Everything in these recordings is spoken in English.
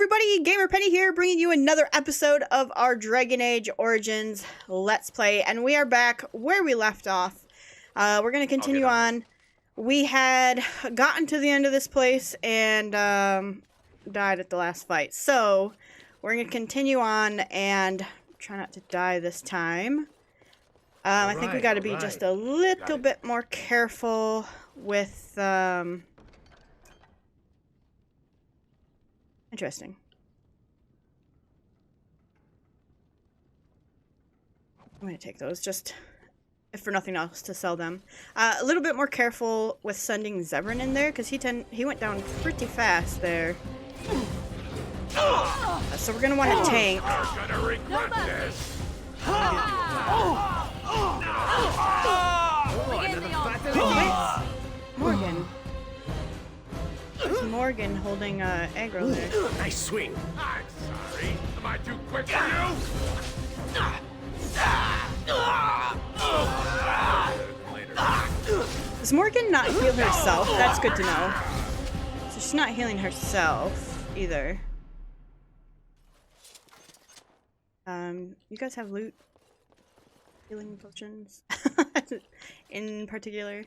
everybody, Gamer Penny here, bringing you another episode of our Dragon Age Origins Let's Play, and we are back where we left off. We're going to continue on. We had gotten to the end of this place and died at the last fight, so we're going to continue on and try not to die this time. I think we got to be just a little bit more careful with... Interesting. I'm going to take those, just if for nothing else, to sell them. A little bit more careful with sending Zevran in there, because he went down pretty fast there. So we're going to want to tank. You're gonna regret this. Morgan. There's Morgan holding aggro there. Nice swing. I'm sorry. Am I too quick for you? Does Morgan not heal herself? That's good to know. So she's not healing herself either. You guys have loot? Healing potions? In particular?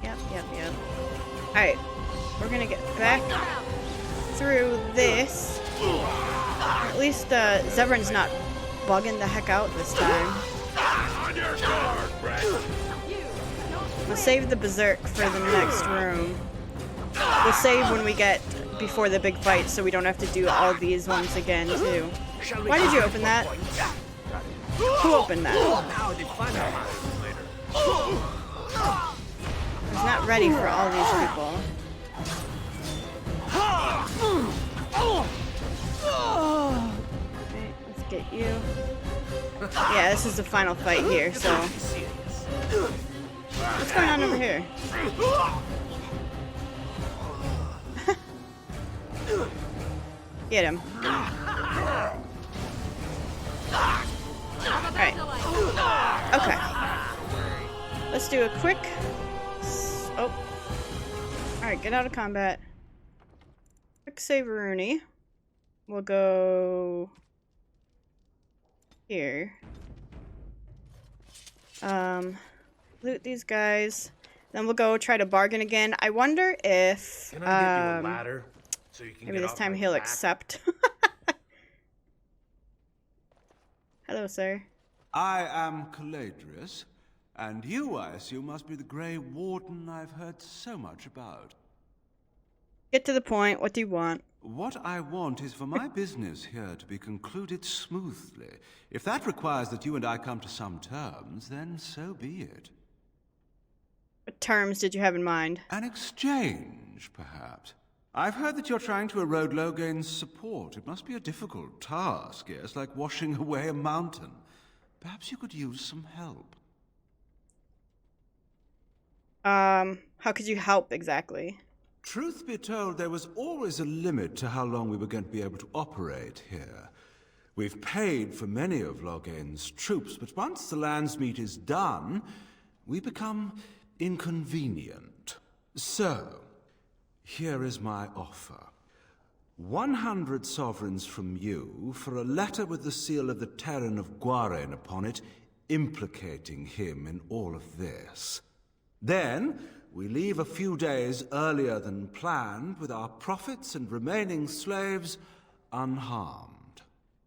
Yep. Alright, we're gonna get back through this. At least Zevran's not bugging the heck out this time. On your guard, Brett. We'll save the Berserk for the next room. We'll save when we get before the big fight so we don't have to do all these ones again too. Why did you open that? Who opened that? He's not ready for all these people. Okay, let's get you. Yeah, this is the final fight here, so... What's going on over here? Get him. Alright. Okay. Let's do a quick... Oh. Alright, get out of combat. Quick save Rooney. We'll go... here. Loot these guys. Then we'll go try to bargain again. I wonder if... Can I get you a ladder so you can maybe get this off time my he'll back? accept. Hello, sir. I am Caladrius, and you, I assume, must be the Grey Warden I've heard so much about. Get to the point. What do you want? What I want is for my business here to be concluded smoothly. If that requires that you and I come to some terms, then so be it. What terms did you have in mind? An exchange, perhaps. I've heard that you're trying to erode Loghain's support. It must be a difficult task, yes, like washing away a mountain. Perhaps you could use some help. How could you help exactly? Truth be told, there was always a limit to how long we were going to be able to operate here. We've paid for many of Loghain's troops, but once the Landsmeet is done, we become inconvenient. So, here is my offer. 100 sovereigns from you for a letter with the seal of the Terran of Loghain upon it, implicating him in all of this. Then, we leave a few days earlier than planned with our profits and remaining slaves unharmed.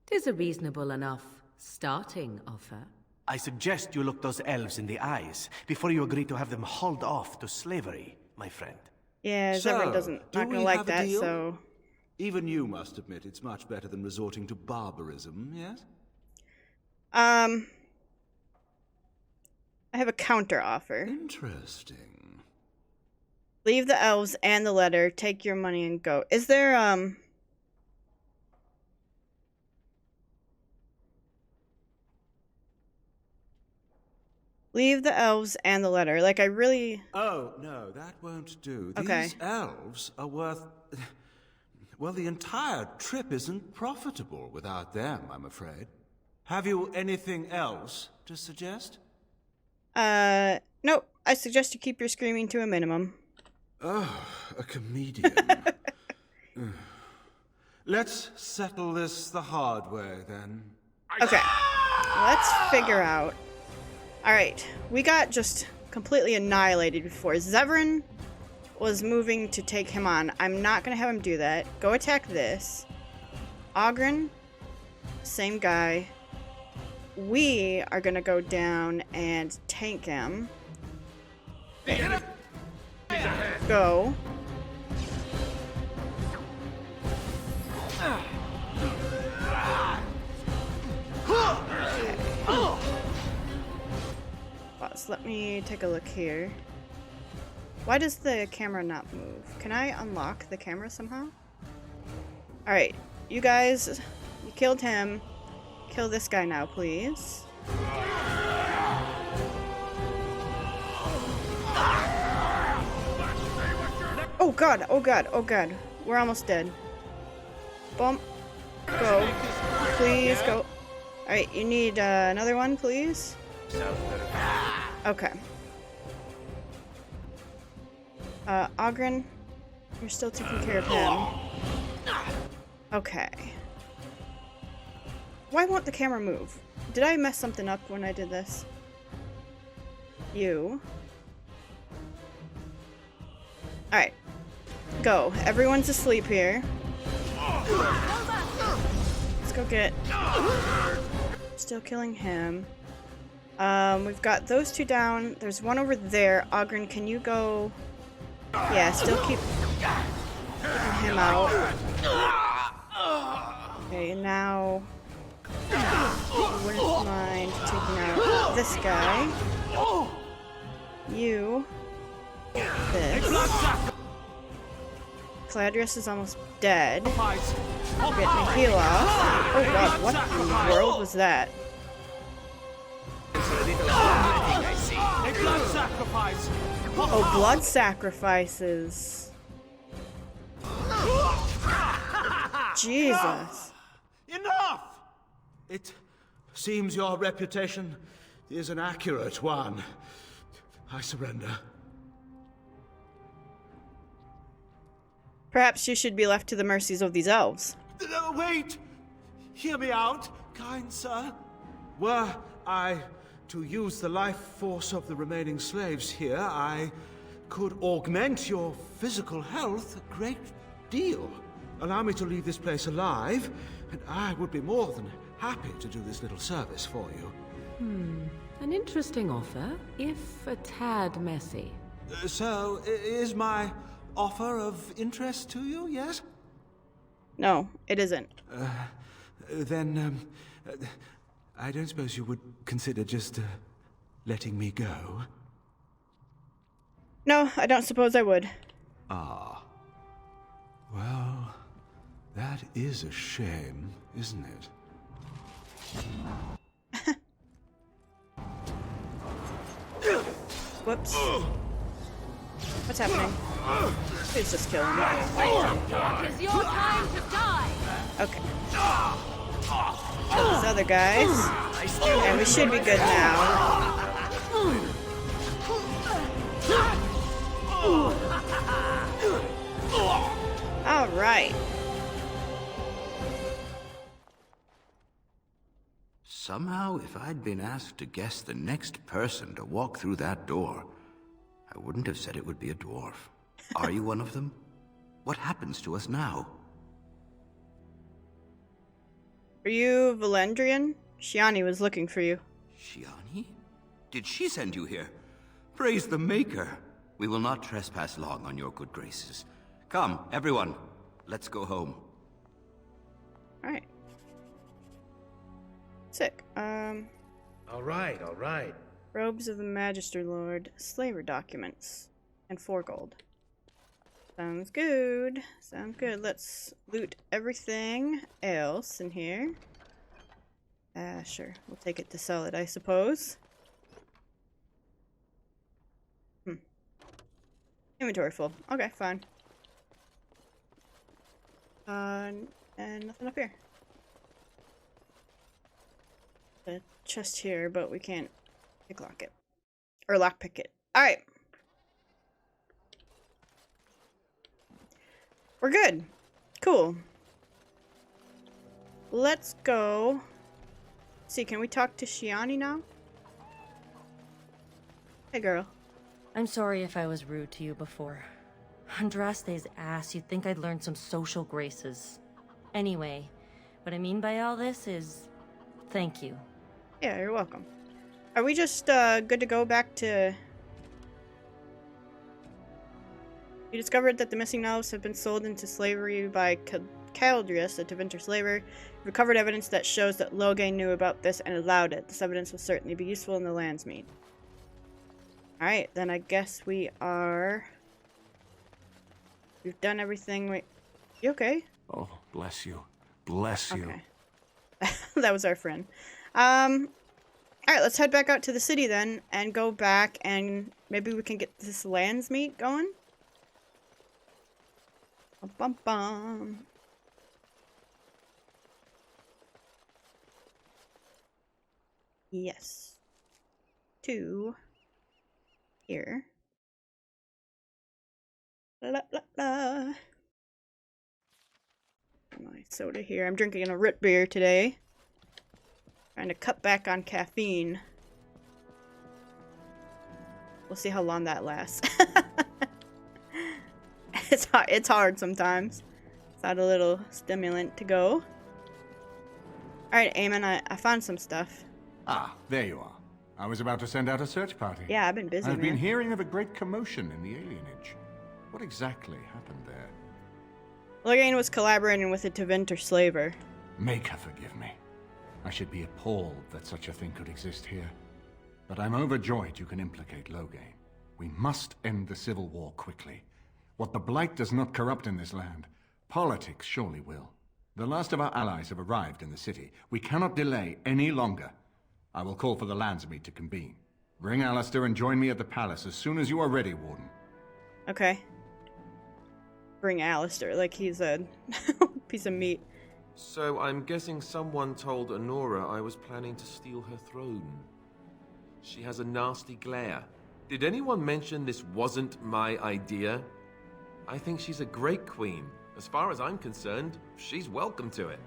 'Tis a reasonable enough starting offer. I suggest you look those elves in the eyes before you agree to have them hauled off to slavery, my friend. Yeah, Zevran not gonna like that, so... Even you must admit it's much better than resorting to barbarism, yes? I have a counter offer. Interesting. Leave the elves and the letter, take your money and go. Is there, leave the elves and the letter. Like, I really... Oh, no, that won't do. Okay. These elves are worth... Well, the entire trip isn't profitable without them, I'm afraid. Have you anything else to suggest? Nope. I suggest you keep your screaming to a minimum. Oh, a comedian. Let's settle this the hard way, then. Okay. Let's figure out. Alright. We got just completely annihilated before. Zevran was moving to take him on. I'm not going to have him do that. Go attack this. Ogren. Same guy. We are going to go down and tank him. Okay. Go. Pause. Let me take a look here. Why does the camera not move? Can I unlock the camera somehow? Alright, you guys, you killed him. Kill this guy now, please. Oh god, oh god, oh god. We're almost dead. Bump. Go. Please go. Alright, you need another one, please? Okay. Ogren, you're still taking care of him. Okay. Why won't the camera move? Did I mess something up when I did this? You. Alright. Go. Everyone's asleep here. Let's go get... Still killing him. We've got those two down. There's one over there. Ogren, can you go... Yeah, still keep keeping him out. Okay, now... I wouldn't mind taking out this guy. You. This. Cladrius is almost dead. Get my heal off. Oh god, what in the world was that? Oh, blood sacrifices. Jesus. Enough! It seems your reputation is an accurate one. I surrender. Perhaps you should be left to the mercies of these elves. Wait! Hear me out, kind sir. Were I to use the life force of the remaining slaves here, I could augment your physical health a great deal. Allow me to leave this place alive, and I would be more than happy to do this little service for you. An interesting offer, if a tad messy. So, is my offer of interest to you, yes? No, it isn't. Then, I don't suppose you would consider just letting me go? No, I don't suppose I would. Ah. Well, that is a shame, isn't it? Whoops. What's happening? Please just kill him. It's your time to die! Okay. Kill these other guys. And we should be good now. Alright. Somehow, if I'd been asked to guess the next person to walk through that door, I wouldn't have said it would be a dwarf. Are you one of them? What happens to us now? Are you Valendrian? Shiani was looking for you. Shiani? Did she send you here? Praise the Maker. We will not trespass long on your good graces. Come, everyone. Let's go home. Alright. Sick. All right, all right. Robes of the Magister Lord, slaver documents, and 4 gold. Sounds good. Sounds good. Let's loot everything else in here. Sure. We'll take it to sell it, I suppose. Inventory full. Okay, fine. And nothing up here. The chest here, but we can't picklock it. Or lockpick it. Alright. We're good. Cool. let's go. Let's see, can we talk to Shiani now? Hey, girl. I'm sorry if I was rude to you before. Andraste's ass, you'd think I'd learned some social graces. Anyway, what I mean by all this is... thank you. Yeah, you're welcome. Are we just good to go back to... You discovered that the missing elves have been sold into slavery by Caldrius, a Tevinter slaver. Recovered evidence that shows that Loghain knew about this and allowed it. This evidence will certainly be useful in the lands meet. Alright, then I guess we are... We've done everything we... You okay? Oh, bless you. Bless you. Okay. That was our friend. Alright, let's head back out to the city then, and go back, and maybe we can get this lands meet going? Bum, bum, bum. Yes. To here. La la la. My soda here. I'm drinking a root beer today. Trying to cut back on caffeine. We'll see how long that lasts. It's hard sometimes. Without a little stimulant to go. Alright, Eamon, I found some stuff. Ah, there you are. I was about to send out a search party. Yeah, I've been busy, I've been man. hearing of a great commotion in the alienage. What exactly happened there? Loghain was collaborating with a Tevinter slaver. Make her forgive me. I should be appalled that such a thing could exist here. But I'm overjoyed you can implicate Loghain. We must end the civil war quickly. What the Blight does not corrupt in this land, politics surely will. The last of our allies have arrived in the city. We cannot delay any longer. I will call for the landsmeet to convene. Bring Alistair and join me at the palace as soon as you are ready, Warden. Okay. Bring Alistair like he's a piece of meat. So I'm guessing someone told Honora I was planning to steal her throne. She has a nasty glare. Did anyone mention this wasn't my idea? I think she's a great queen. As far as I'm concerned, she's welcome to it.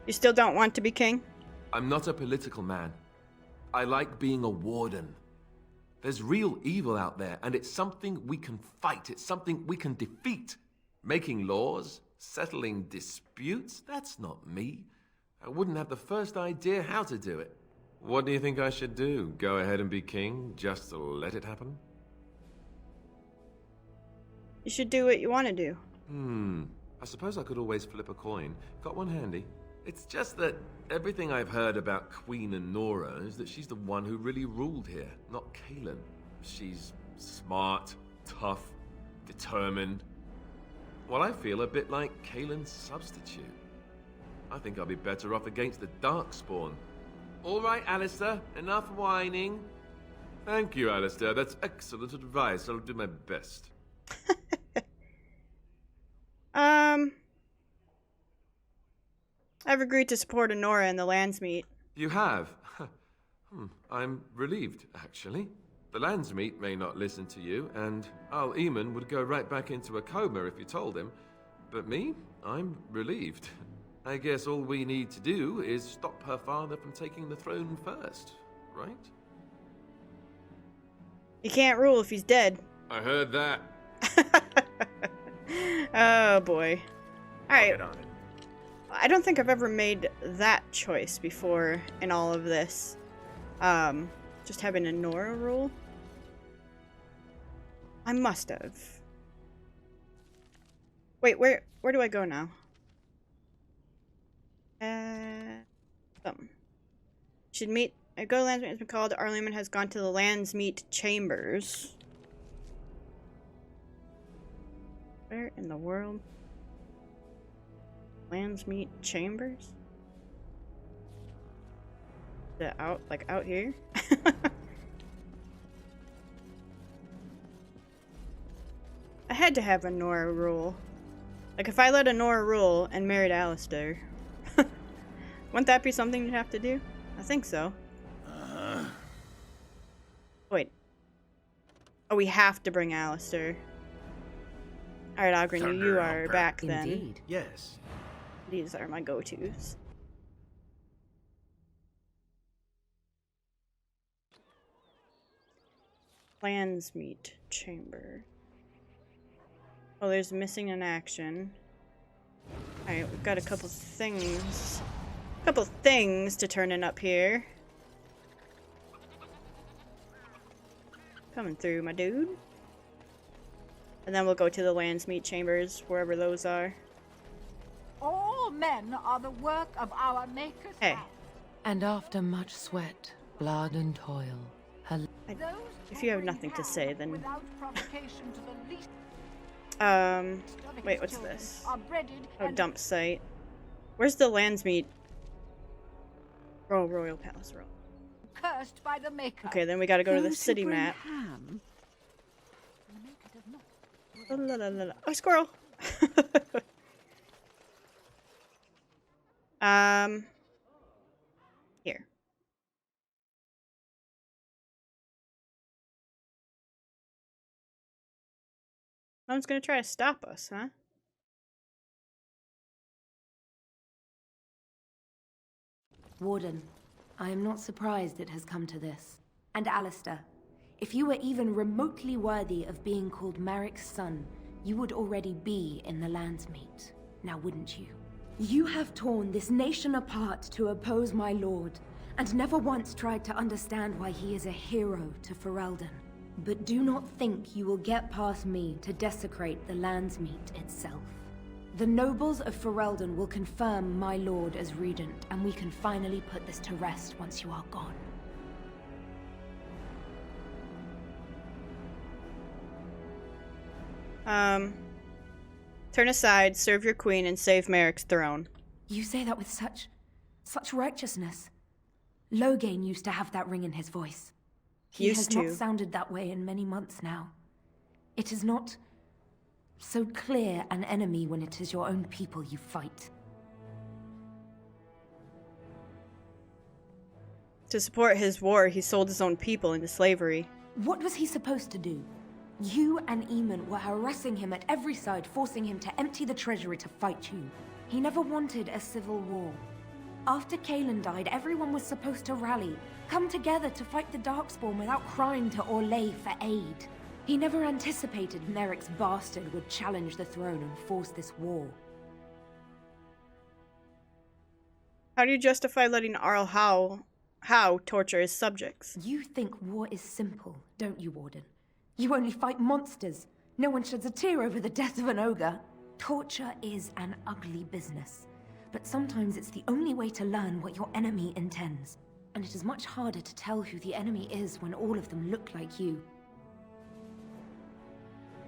You still don't want to be king? I'm not a political man. I like being a warden. There's real evil out there, and it's something we can fight. It's something we can defeat. Making laws, settling disputes, that's not me. I wouldn't have the first idea how to do it. What do you think I should do? Go ahead and be king, just to let it happen? You should do what you want to do. I suppose I could always flip a coin. Got one handy. It's just that everything I've heard about Queen Honora is that she's the one who really ruled here, not Cailan. She's smart, tough, determined. Well, I feel a bit like Cailan's substitute. I think I'll be better off against the Darkspawn. All right, Alistair, enough whining. Thank you, Alistair. That's excellent advice. I'll do my best. I've agreed to support Honora in the lands meet. You have? I'm relieved, actually. The landsmeet may not listen to you, and Al Eamon would go right back into a coma if you told him. But me? I'm relieved. I guess all we need to do is stop her father from taking the throne first, right? He can't rule if he's dead. I heard that. Oh boy. Alright. On it. I don't think I've ever made that choice before in all of this. Just having a Nora rule. I must have. Wait, where do I go now? Should meet. Go to Landsmeet has been called. Arleman has gone to the Landsmeet chambers. Where in the world? Landsmeet chambers? Is it out, like out here? I had to have a Nora rule. Like if I let a Nora rule and married Alistair. Wouldn't that be something you'd have to do? I think so. Wait. Oh, we have to bring Alistair. All right, Ogren, you are back then. Indeed. Yes. These are my go-tos. Landsmeet chamber. Oh, there's missing in action. Alright, we've got a couple things. Couple things to turn in up here. Coming through, my dude. And then we'll go to the Landsmeet chambers, wherever those are. All men are the work of our maker's Hey. hand. And after much sweat, blood and toil, her Those If you have who nothing to bring say, hell then... without provocation to the least of Wait, its what's children this? are breaded Oh, and dump site. Where's the Landsmeet? Oh, Royal Palace Royal. cursed by the maker. Okay, then we gotta go to the Those who city bring map. ham, the maker does not. Oh, la, la, la, la. Oh, squirrel! Here. Someone's gonna try to stop us, huh? Warden, I am not surprised it has come to this. And Alistair, if you were even remotely worthy of being called Marik's son, you would already be in the Landsmeet, now wouldn't you? You have torn this nation apart to oppose my lord, and never once tried to understand why he is a hero to Ferelden. But do not think you will get past me to desecrate the Landsmeet itself. The nobles of Ferelden will confirm my lord as regent, and we can finally put this to rest once you are gone. Turn aside, serve your queen, and save Marik's throne. You say that with such righteousness. Loghain used to have that ring in his voice. He Used has not to. sounded that way in many months now. It is not so clear an enemy when it is your own people you fight. To support his war, he sold his own people into slavery. What was he supposed to do? You and Eamon were harassing him at every side, forcing him to empty the treasury to fight you. He never wanted a civil war. After Kaelin died, everyone was supposed to rally, come together to fight the Darkspawn without crying to Orlais for aid. He never anticipated Marik's bastard would challenge the throne and force this war. How do you justify letting Arl Howe torture his subjects? You think war is simple, don't you, Warden? You only fight monsters. No one sheds a tear over the death of an ogre. Torture is an ugly business. But sometimes it's the only way to learn what your enemy intends. And it is much harder to tell who the enemy is when all of them look like you.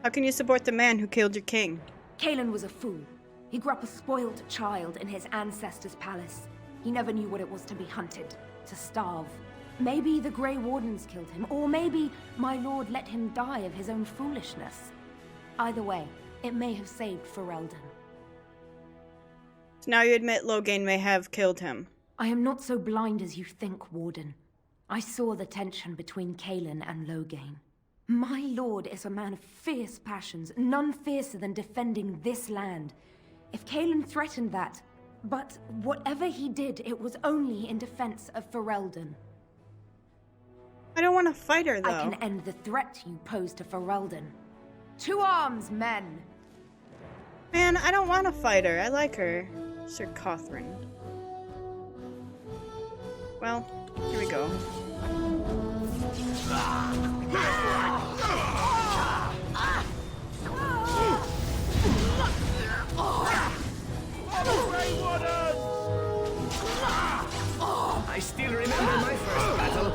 How can you support the man who killed your king? Kaelin was a fool. He grew up a spoiled child in his ancestors' palace. He never knew what it was to be hunted, to starve. Maybe the Grey Wardens killed him, or maybe my lord let him die of his own foolishness. Either way, it may have saved Ferelden. So now you admit Loghain may have killed him. I am not so blind as you think, Warden. I saw the tension between Kaelin and Loghain. My lord is a man of fierce passions, none fiercer than defending this land. If Kaelin threatened that, but whatever he did, it was only in defense of Ferelden. I don't want to fight her, though. I can end the threat you pose to Ferelden. To arms, men! Man, I don't want to fight her. I like her. Sir Cothran. Well, here we go. I still remember my first battle.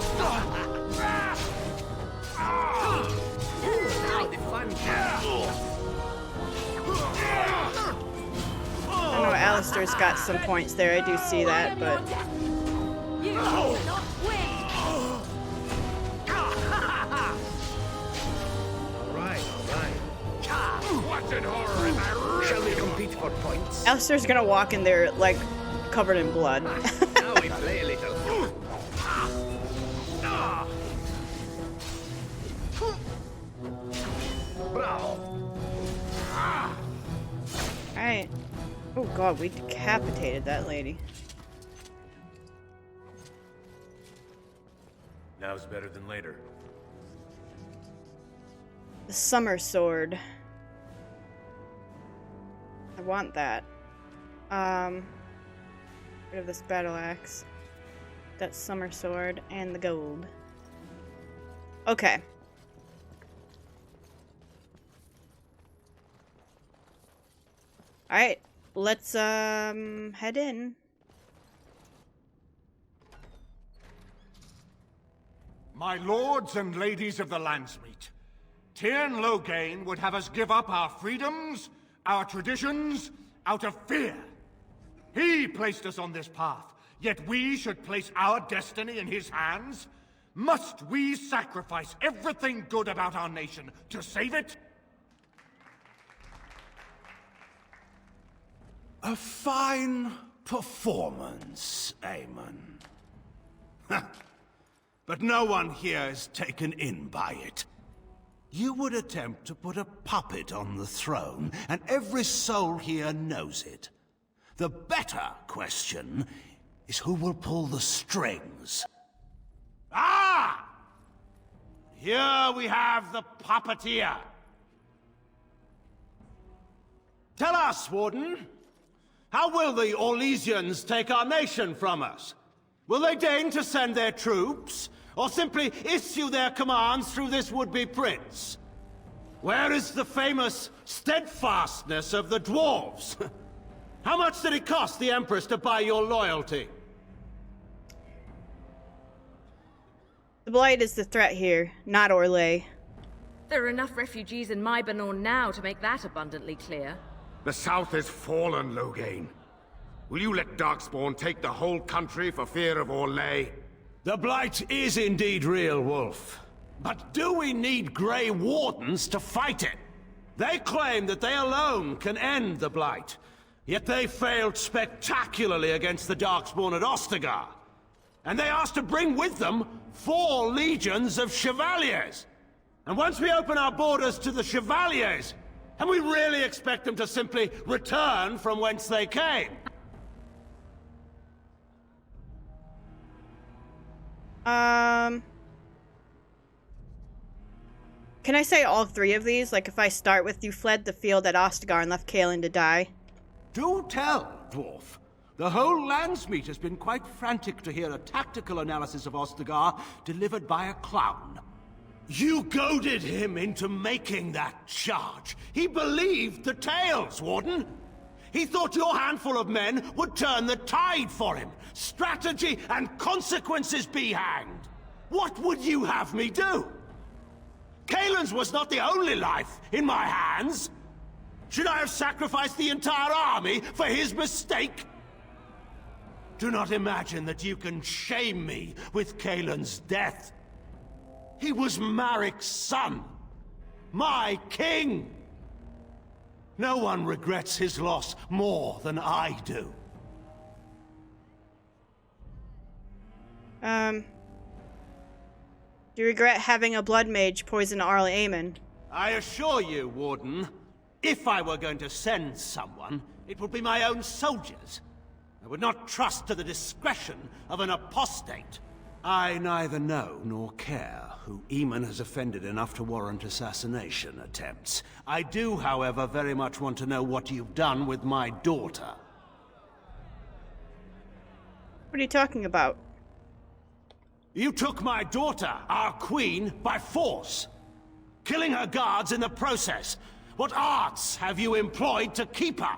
Now the fun I know Alistair's got some points there. I do see that, but... You cannot win. Alright. What an horror am I? Shall we compete for points? Alistair's gonna walk in there, like, covered in blood. Now we play a little. Bravo. Oh god, we decapitated that lady. Now's better than later. The summer sword. I want that. Rid of this battle axe. That summer sword and the gold. Okay. Alright, let's head in. My lords and ladies of the Landsmeet, Tyrn Loghain would have us give up our freedoms, our traditions, out of fear. He placed us on this path, yet we should place our destiny in his hands? Must we sacrifice everything good about our nation to save it? A fine performance, Aemon. But no one here is taken in by it. You would attempt to put a puppet on the throne, and every soul here knows it. The better question is who will pull the strings. Ah! Here we have the puppeteer. Tell us, Warden, how will the Orlesians take our nation from us? Will they deign to send their troops, or simply issue their commands through this would-be prince? Where is the famous steadfastness of the dwarves? How much did it cost the Empress to buy your loyalty? The Blight is the threat here, not Orlais. There are enough refugees in Mybanor now to make that abundantly clear. The South has fallen, Loghain. Will you let Darkspawn take the whole country for fear of Orlais? The Blight is indeed real, Wolf. But do we need Grey Wardens to fight it? They claim that they alone can end the Blight, yet they failed spectacularly against the Darkspawn at Ostagar. And they asked to bring with them 4 legions of Chevaliers. And once we open our borders to the Chevaliers, and we really expect them to simply return from whence they came? Can I say all 3 of these? Like, if I start with you fled the field at Ostagar and left Kaelin to die? Do tell, Dwarf. The whole Landsmeet has been quite frantic to hear a tactical analysis of Ostagar delivered by a clown. You goaded him into making that charge. He believed the tales, Warden. He thought your handful of men would turn the tide for him. Strategy and consequences be hanged. What would you have me do? Kaelin's was not the only life in my hands. Should I have sacrificed the entire army for his mistake? Do not imagine that you can shame me with Kaelin's death. He was Marik's son, my king. No one regrets his loss more than I do. Do you regret having a blood mage poison Arl Aemon? I assure you, Warden, if I were going to send someone, it would be my own soldiers. I would not trust to the discretion of an apostate. I neither know nor care who Aemon has offended enough to warrant assassination attempts. I do, however, very much want to know what you've done with my daughter. What are you talking about? You took my daughter, our queen, by force, killing her guards in the process. What arts have you employed to keep her?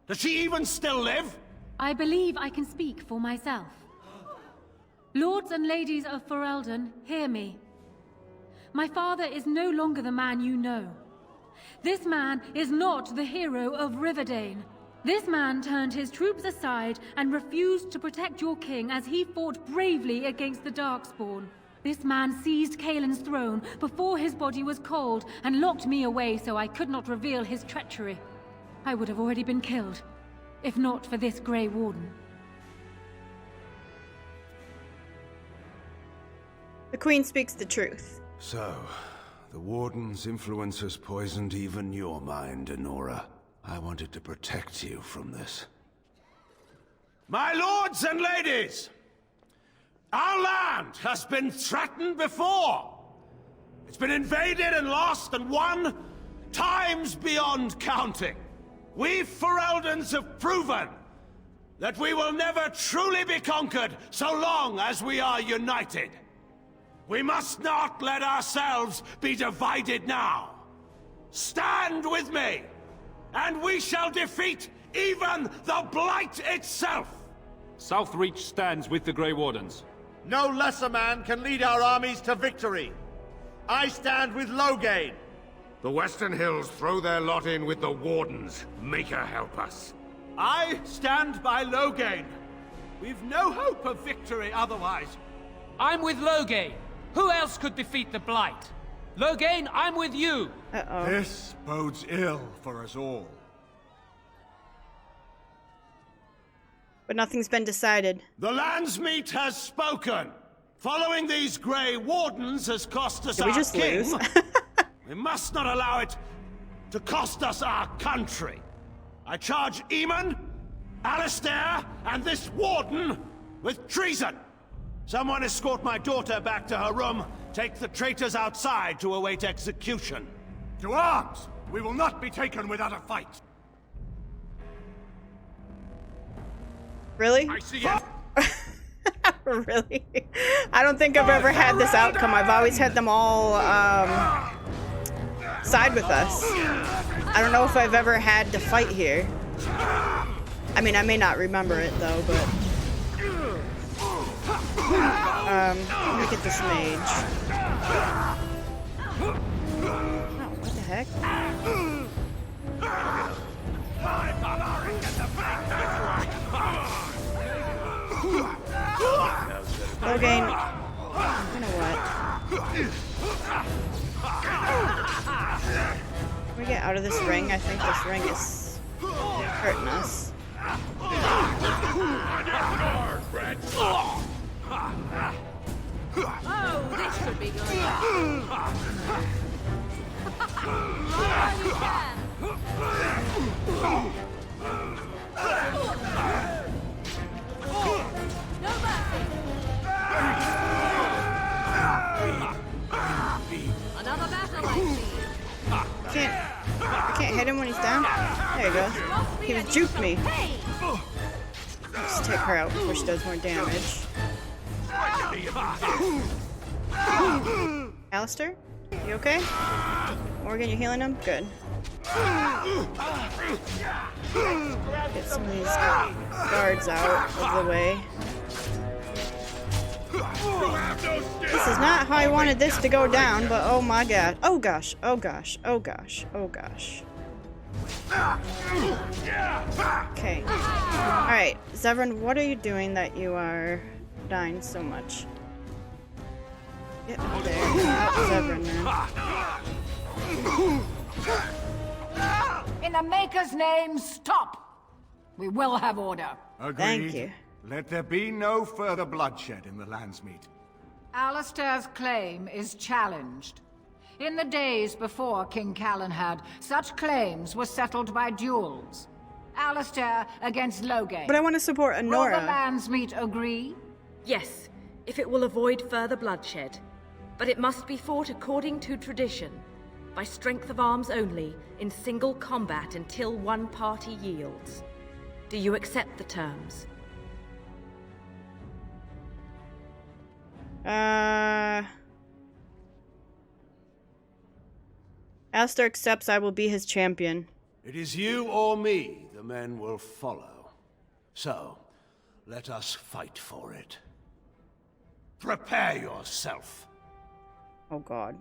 Does she even still live? I believe I can speak for myself. Lords and ladies of Ferelden, hear me. My father is no longer the man you know. This man is not the hero of Riverdane. This man turned his troops aside and refused to protect your king as he fought bravely against the Darkspawn. This man seized Kaelin's throne before his body was cold and locked me away so I could not reveal his treachery. I would have already been killed, if not for this Grey Warden. The Queen speaks the truth. So, the Warden's influence has poisoned even your mind, Enora. I wanted to protect you from this. My lords and ladies, our land has been threatened before. It's been invaded and lost and won times beyond counting. We Fereldans have proven that we will never truly be conquered so long as we are united. We must not let ourselves be divided now. Stand with me, and we shall defeat even the Blight itself! Southreach stands with the Grey Wardens. No lesser man can lead our armies to victory. I stand with Loghain. The Western Hills throw their lot in with the Wardens. Make her help us. I stand by Loghain. We've no hope of victory otherwise. I'm with Loghain. Who else could defeat the Blight? Loghain, I'm with you. Uh-oh. This bodes ill for us all. But nothing's been decided. The Landsmeet has spoken. Following these Grey Wardens has cost us our king. We must not allow it to cost us our country. I charge Eamon, Alistair, and this Warden with treason. Someone escort my daughter back to her room. Take the traitors outside to await execution. To arms! We will not be taken without a fight. Really? I see it. Really? I don't think I've ever had this outcome. I've always had them all side with us. I don't know if I've ever had to fight here. I mean, I may not remember it though, but let me get this mage. Oh, what the heck? Loghain, you know what? Can we get out of this ring? I think this ring is hurting us. Oh, this should be good. No mercy. Another battle, I see. I can't hit him when he's down. There you go. He just juked me. Let's take her out before she does more damage. Alistair? You okay? Morgan, you healing him? Good. Get some of these guards out of the way. This is not how I wanted this to go down, but oh my god. Oh gosh, oh gosh, oh gosh, oh gosh. Okay. Alright, Zevran, what are you doing that you are dying so much? Get up there. Out Zevran, man. In the Maker's name, stop! We will have order. Agreed. Thank you. Let there be no further bloodshed in the Landsmeet. Alistair's claim is challenged. In the days before King Calenhad, such claims were settled by duels. Alistair against Loghain. But I want to support Honora. Will the Landsmeet agree? Yes, if it will avoid further bloodshed. But it must be fought according to tradition, by strength of arms only, in single combat until one party yields. Do you accept the terms? Alistair accepts I will be his champion. It is you or me the men will follow. So, let us fight for it. Prepare yourself. Oh god.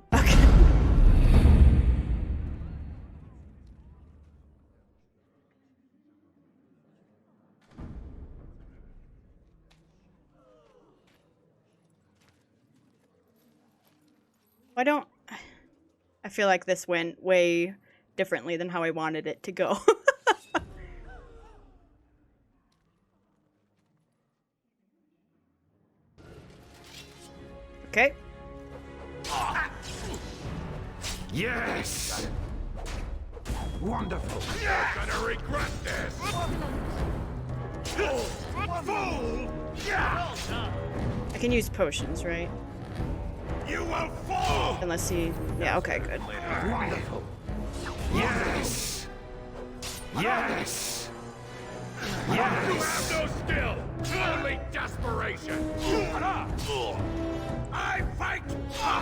Why don't... I feel like this went way differently than how I wanted it to go. Okay. Yes! Wonderful. You're gonna regret this. Fool! I can use potions, right? You will fall. Unless he... Yeah, okay, good. Wonderful. Yes. Yes. Yes. You have no skill. Only desperation. I fight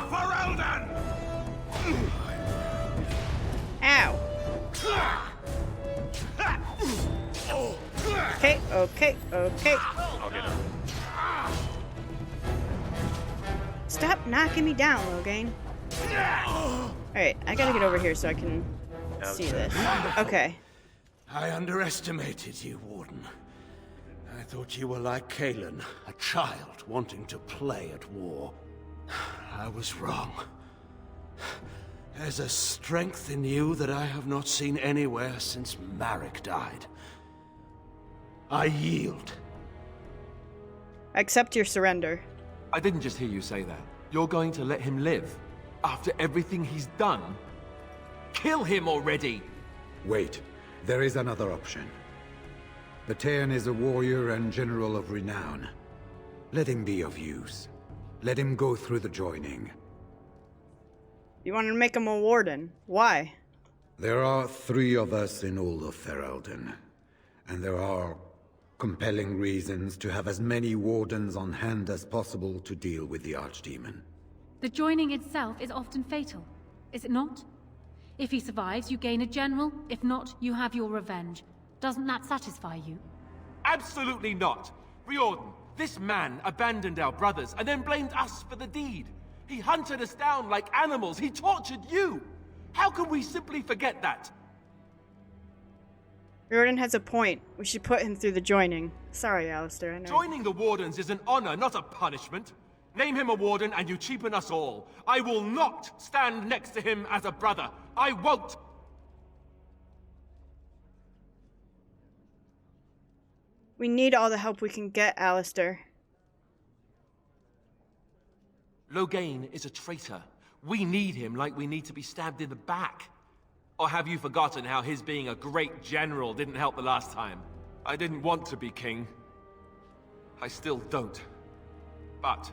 for Eldon. Ow. Okay, okay, okay. Stop knocking me down, Loghain. Alright, I gotta get over here so I can see this. Okay. I underestimated you, Warden. I thought you were like Kalen, a child wanting to play at war. I was wrong. There's a strength in you that I have not seen anywhere since Marek died. I yield. I accept your surrender. I didn't just hear you say that. You're going to let him live? After everything he's done? Kill him already! Wait. There is another option. Bataeon is a warrior and general of renown. Let him be of use. Let him go through the joining. You want to make him a warden. Why? There are 3 of us in all of Ferelden, and there are compelling reasons to have as many wardens on hand as possible to deal with the Archdemon. The joining itself is often fatal, is it not? If he survives, you gain a general. If not, you have your revenge. Doesn't that satisfy you? Absolutely not! Riordan, this man abandoned our brothers and then blamed us for the deed. He hunted us down like animals. He tortured you. How can we simply forget that? Riordan has a point. We should put him through the joining. Sorry, Alistair, I know. Joining the Wardens is an honor, not a punishment. Name him a warden and you cheapen us all. I will not stand next to him as a brother. I won't! We need all the help we can get, Alistair. Loghain is a traitor. We need him like we need to be stabbed in the back. Or have you forgotten how his being a great general didn't help the last time? I didn't want to be king. I still don't. But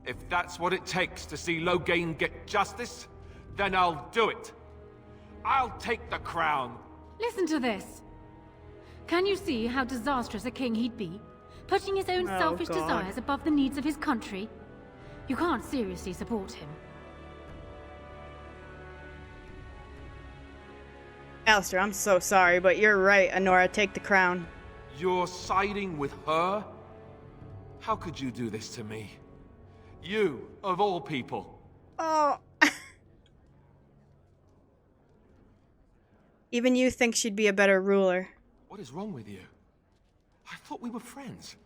if that's what it takes to see Loghain get justice, then I'll do it. I'll take the crown. Listen to this. Can you see how disastrous a king he'd be? Putting his own selfish desires above the needs of his country? You can't seriously support him. Alistair, I'm so sorry, but you're right, Anora. Take the crown. You're siding with her? How could you do this to me? You, of all people. Oh. Even you think she'd be a better ruler. What is wrong with you? I thought we were friends.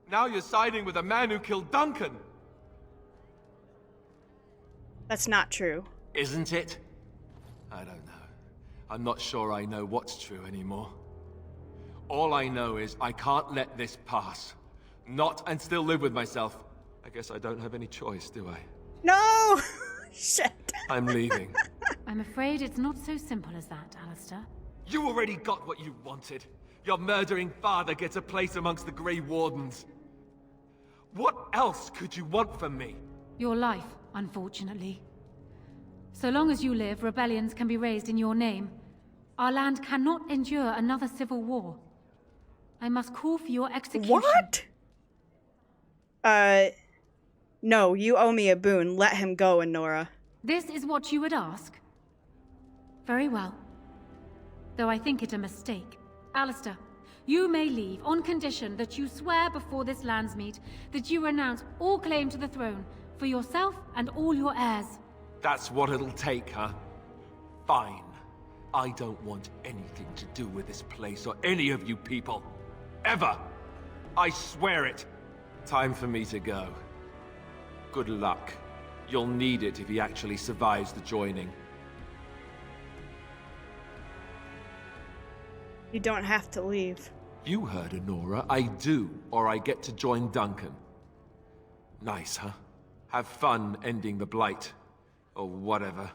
Now you're siding with a man who killed Duncan. That's not true. Isn't it? I don't know. I'm not sure I know what's true anymore. All I know is I can't let this pass. Not and still live with myself. I guess I don't have any choice, do I? No! Shit. I'm leaving. I'm afraid it's not so simple as that, Alistair. You already got what you wanted. Your murdering father gets a place amongst the Grey Wardens. What else could you want from me? Your life, unfortunately. So long as you live, rebellions can be raised in your name. Our land cannot endure another civil war. I must call for your execution. What? No, you owe me a boon. Let him go, Anora. This is what you would ask? Very well. Though I think it a mistake. Alistair, you may leave on condition that you swear before this Landsmeet that you renounce all claim to the throne for yourself and all your heirs. That's what it'll take, huh? Fine. I don't want anything to do with this place or any of you people. Ever. I swear it. Time for me to go. Good luck. You'll need it if he actually survives the joining. You don't have to leave. You heard Anora. I do, or I get to join Duncan. Nice, huh? Have fun ending the Blight. Or whatever.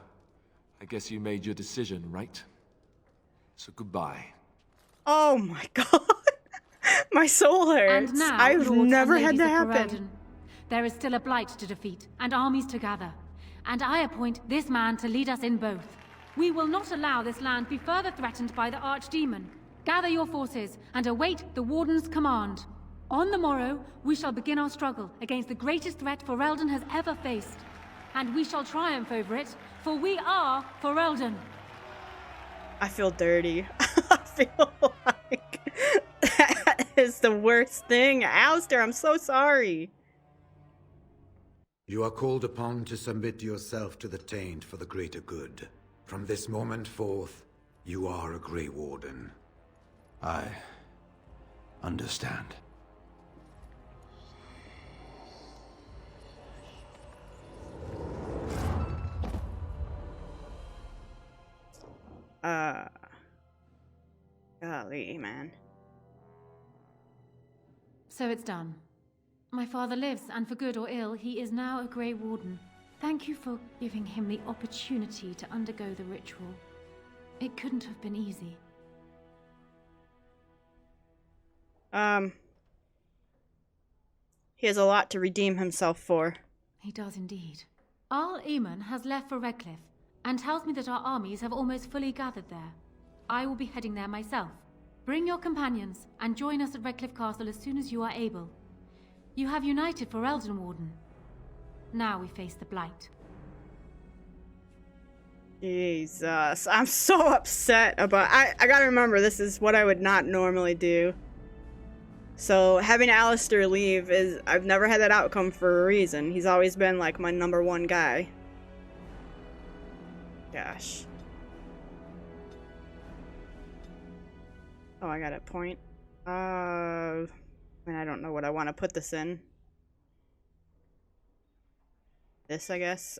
I guess you made your decision, right? So goodbye. Oh my god. My soul hurts. And now, I've lords never and had ladies that of happen. Ferelden, there is still a blight to defeat, and armies to gather. And I appoint this man to lead us in both. We will not allow this land be further threatened by the Archdemon. Gather your forces, and await the Warden's command. On the morrow, we shall begin our struggle against the greatest threat Ferelden has ever faced. And we shall triumph over it, for we are Ferelden. I feel dirty. I feel like that is the worst thing. Alistair, I'm so sorry. You are called upon to submit yourself to the Taint for the greater good. From this moment forth, you are a Grey Warden. I understand. Golly, man. So it's done. My father lives, and for good or ill, he is now a Grey Warden. Thank you for giving him the opportunity to undergo the ritual. It couldn't have been easy. He has a lot to redeem himself for. He does indeed. Arl Eamon has left for Redcliffe, and tells me that our armies have almost fully gathered there. I will be heading there myself. Bring your companions, and join us at Redcliffe Castle as soon as you are able. You have united Ferelden, Warden. Now we face the Blight. Jesus, I'm so upset about... I gotta remember, this is what I would not normally do. So, having Alistair leave is... I've never had that outcome for a reason. He's always been, like, my #1 guy. Gosh. Oh, I got a point. I don't know what I want to put this in. This, I guess.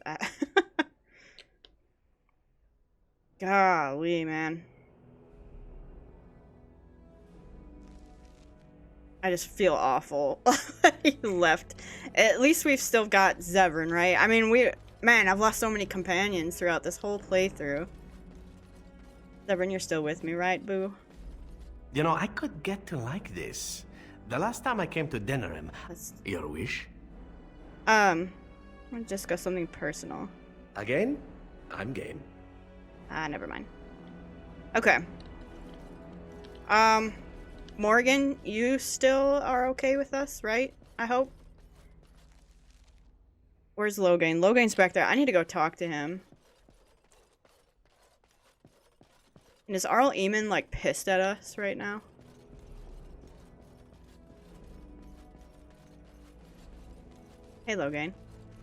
Golly, man. I just feel awful. He left. At least we've still got Zevran, right? I mean, man, I've lost so many companions throughout this whole playthrough. Zevran, you're still with me, right, boo? You know, I could get to like this. The last time I came to Denerim, your wish? I'll just go something personal. Again? I'm game. Never mind. Okay. Morgan, you still are okay with us, right? I hope. Where's Loghain? Loghain's back there. I need to go talk to him. And is Arl Eamon, like, pissed at us right now? Hey, Loghain.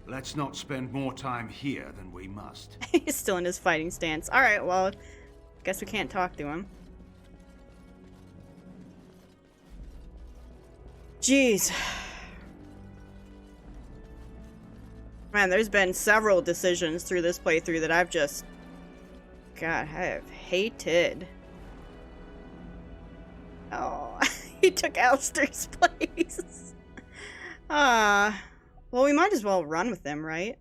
Let's not spend more time here than we must. He's still in his fighting stance. Alright, well, guess we can't talk to him. Jeez. Man, there's been several decisions through this playthrough that I've just... God, I have hated. Oh, he took Alistair's place. Well, we might as well run with him, right?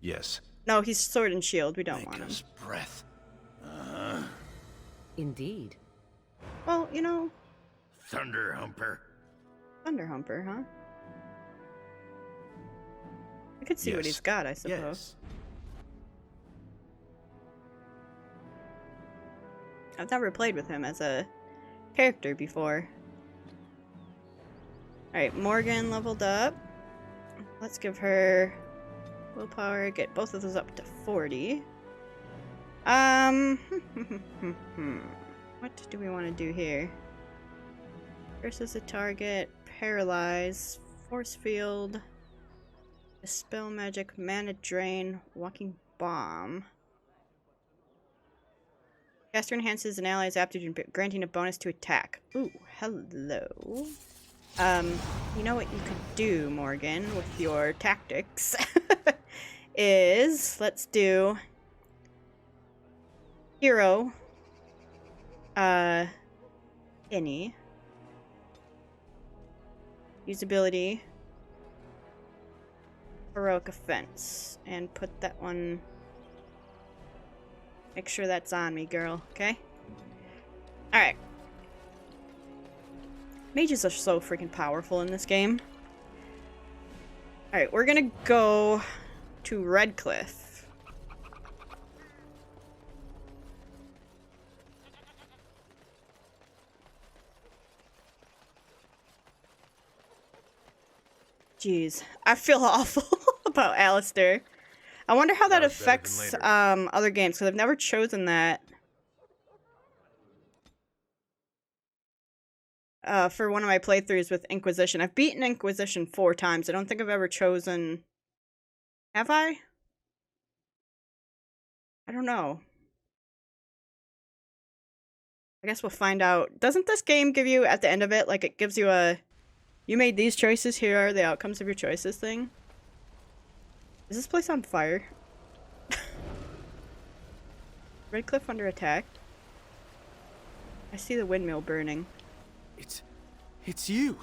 Yes. No, he's sword and shield. We don't want him. Breath. Indeed. Well, you know... Thunder Humper. Thunder Humper, huh? I could see what he's got, I suppose. Yes. I've never played with him as a character before. Alright, Morgan leveled up. Let's give her willpower, get both of those up to 40. What do we want to do here? Versus a target, paralyze, force field, dispel magic, mana drain, walking bomb. Caster enhances an ally's aptitude, granting a bonus to attack. Ooh, hello. You know what you could do, Morgan, with your tactics, is, let's do hero, any, usability, heroic offense, and put that one Make sure that's on me, girl, okay? Alright. Mages are so freaking powerful in this game. Alright, we're gonna go to Redcliffe. Jeez, I feel awful about Alistair. I wonder how that affects other games, because I've never chosen that. For one of my playthroughs with Inquisition. I've beaten Inquisition 4 times. I don't think I've ever chosen... Have I? I don't know. I guess we'll find out. Doesn't this game give you, at the end of it, like it gives you a... You made these choices, here are the outcomes of your choices thing? Is this place on fire? Redcliffe under attack. I see the windmill burning. It's you!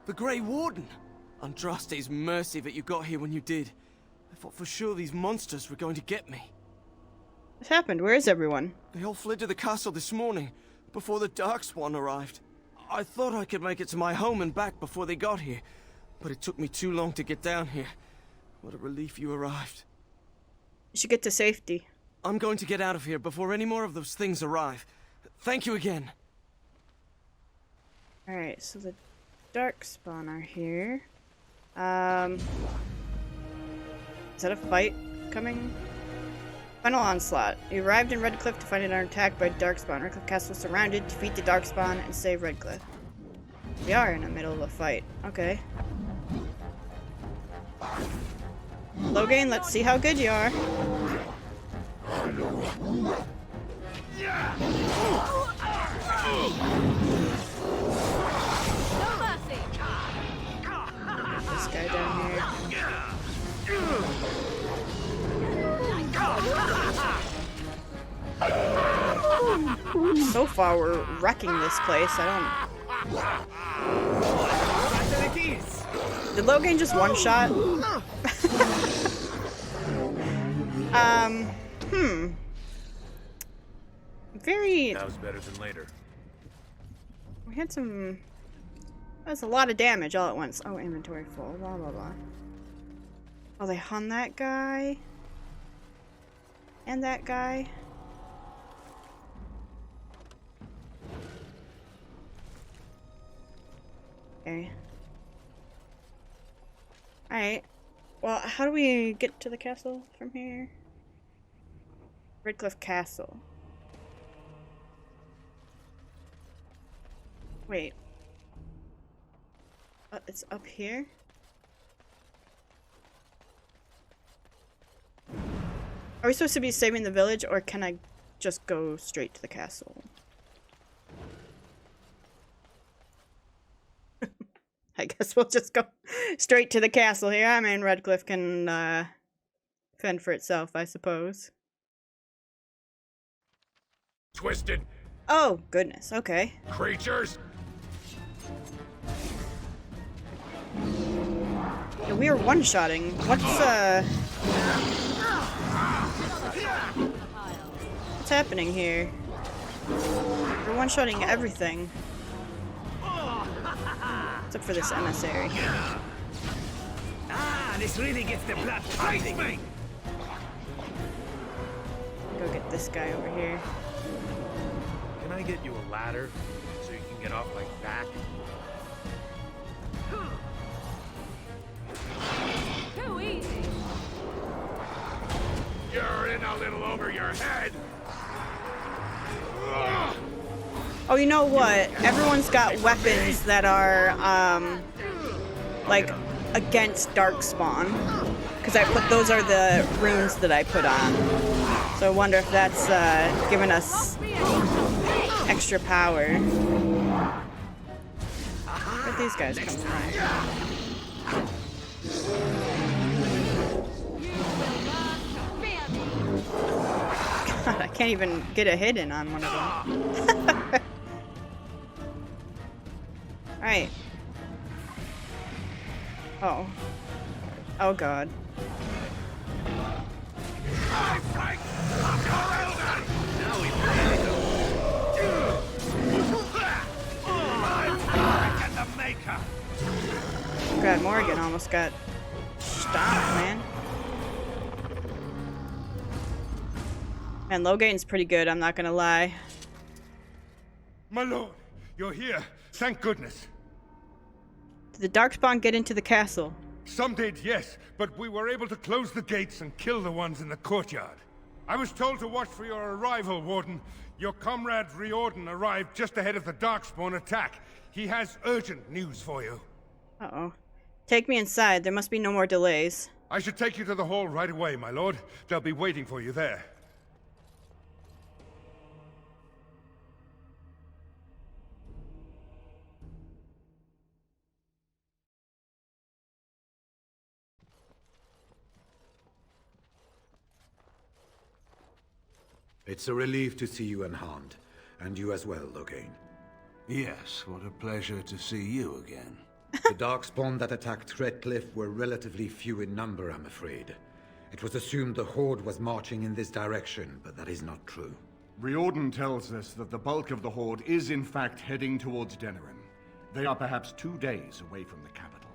The Grey Warden! Andraste's mercy that you got here when you did. I thought for sure these monsters were going to get me. What happened? Where is everyone? They all fled to the castle this morning, before the Darkspawn arrived. I thought I could make it to my home and back before they got here, but it took me too long to get down here. What a relief you arrived. You should get to safety. I'm going to get out of here before any more of those things arrive. Thank you again. Alright, so the Darkspawn are here. Is that a fight coming? Final onslaught. You arrived in Redcliffe to find an attack by Darkspawn. Redcliffe Castle surrounded. Defeat the Darkspawn and save Redcliffe. We are in the middle of a fight. Okay. Loghain, let's see how good you are. This guy down here. So far, we're wrecking this place. I don't... Did Loghain just one-shot? Very... That was better than later. We had some... That's a lot of damage all at once. Oh, inventory full. Blah, blah, blah. Oh, they hung that guy. And that guy. Okay. Alright. Well, how do we get to the castle from here? Redcliffe Castle. Wait. It's up here? Are we supposed to be saving the village, or can I just go straight to the castle? I guess we'll just go straight to the castle here. I mean, Redcliffe can fend for itself, I suppose. Twisted. Oh, goodness. Okay. Creatures. Yeah, we are one-shotting. What's happening here? We're one-shotting everything. Except for this emissary. Ah, this really gets the blood fighting me. Go get this guy over here. Can I get you a ladder so you can get off my back? Too easy. You're in a little over your head. Oh, you know what? Everyone's got weapons that are, like, against Darkspawn. Because those are the runes that I put on. So I wonder if that's, giving us extra power. Where'd these guys come from? God, I can't even get a hit in on one of them. Alright. Oh. Oh god. almost got stomped, man. And Loghain's pretty good, I'm not gonna lie. My lord, you're here. Thank goodness. Did the Darkspawn get into the castle? Some did, yes, but we were able to close the gates and kill the ones in the courtyard. I was told to watch for your arrival, Warden. Your comrade Riordan arrived just ahead of the Darkspawn attack. He has urgent news for you. Uh-oh. Take me inside. There must be no more delays. I should take you to the hall right away, my lord. They'll be waiting for you there. It's a relief to see you unharmed. And you as well, Loghain. Yes, what a pleasure to see you again. The Darkspawn that attacked Redcliffe were relatively few in number, I'm afraid. It was assumed the Horde was marching in this direction, but that is not true. Riordan tells us that the bulk of the Horde is in fact heading towards Denerim. They are perhaps 2 days away from the capital.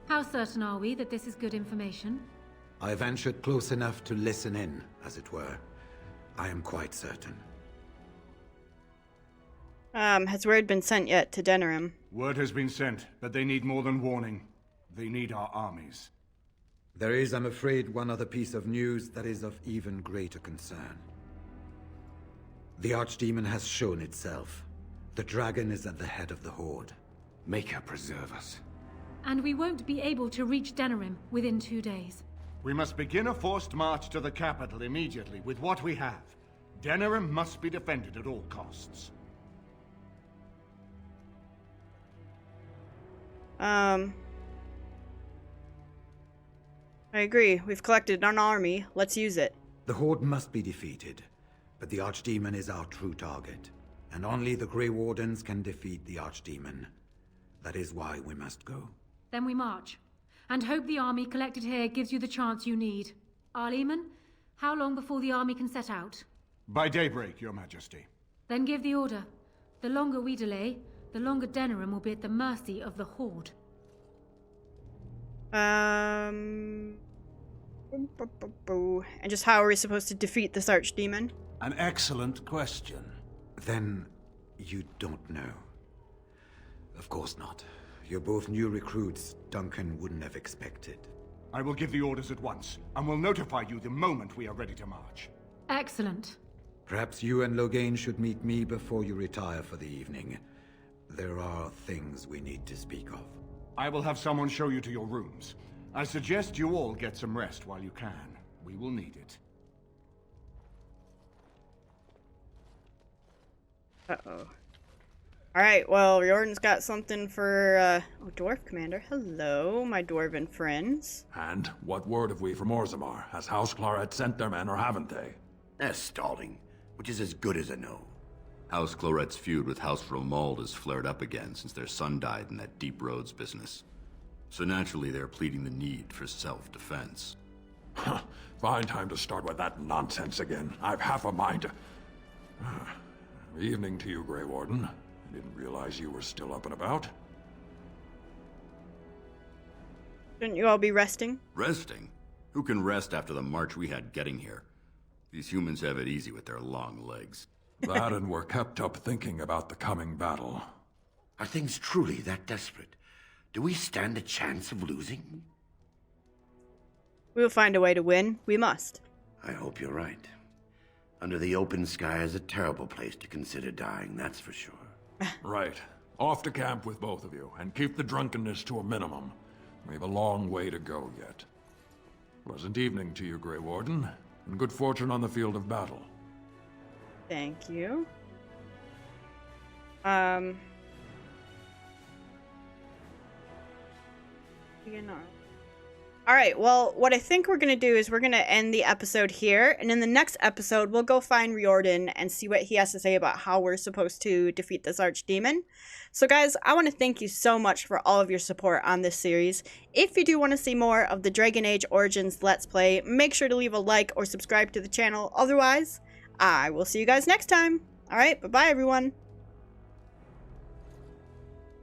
How certain are we that this is good information? I ventured close enough to listen in, as it were. I am quite certain. Has word been sent yet to Denerim? Word has been sent, but they need more than warning. They need our armies. There is, I'm afraid, one other piece of news that is of even greater concern. The Archdemon has shown itself. The dragon is at the head of the Horde. Make her preserve us. And we won't be able to reach Denerim within 2 days. We must begin a forced march to the capital immediately with what we have. Denerim must be defended at all costs. I agree. We've collected an army. Let's use it. The Horde must be defeated, but the Archdemon is our true target, and only the Grey Wardens can defeat the Archdemon. That is why we must go. Then we march, and hope the army collected here gives you the chance you need. Arleman, how long before the army can set out? By daybreak, Your Majesty. Then give the order. The longer we delay, the longer Denerim will be at the mercy of the Horde. And just how are we supposed to defeat this Archdemon? An excellent question. Then you don't know. Of course not. You're both new recruits Duncan wouldn't have expected. I will give the orders at once, and will notify you the moment we are ready to march. Excellent. Perhaps you and Loghain should meet me before you retire for the evening. There are things we need to speak of. I will have someone show you to your rooms. I suggest you all get some rest while you can. We will need it. Uh-oh. Alright, well, Riordan's got something for, Dwarf Commander. Hello, my Dwarven friends. And what word have we from Orzammar? Has House Claret sent their men, or haven't they? They're stalling, which is as good as a no. House Claret's feud with House Romald has flared up again since their son died in that Deep Roads business. So naturally they're pleading the need for self-defense. Fine time to start with that nonsense again. I've half a mind to... Evening to you, Grey Warden. I didn't realize you were still up and about. Shouldn't you all be resting? Resting? Who can rest after the march we had getting here? These humans have it easy with their long legs. That and we're kept up thinking about the coming battle. Are things truly that desperate? Do we stand a chance of losing? We'll find a way to win. We must. I hope you're right. Under the open sky is a terrible place to consider dying, that's for sure. Right. Off to camp with both of you, and keep the drunkenness to a minimum. We have a long way to go yet. Pleasant evening to you, Grey Warden, and good fortune on the field of battle. Thank you. Alright, well, what I think we're going to do is we're going to end the episode here, and in the next episode, we'll go find Riordan and see what he has to say about how we're supposed to defeat this Archdemon. So guys, I want to thank you so much for all of your support on this series. If you do want to see more of the Dragon Age Origins Let's Play, make sure to leave a like or subscribe to the channel. Otherwise, I will see you guys next time. Alright, bye-bye everyone.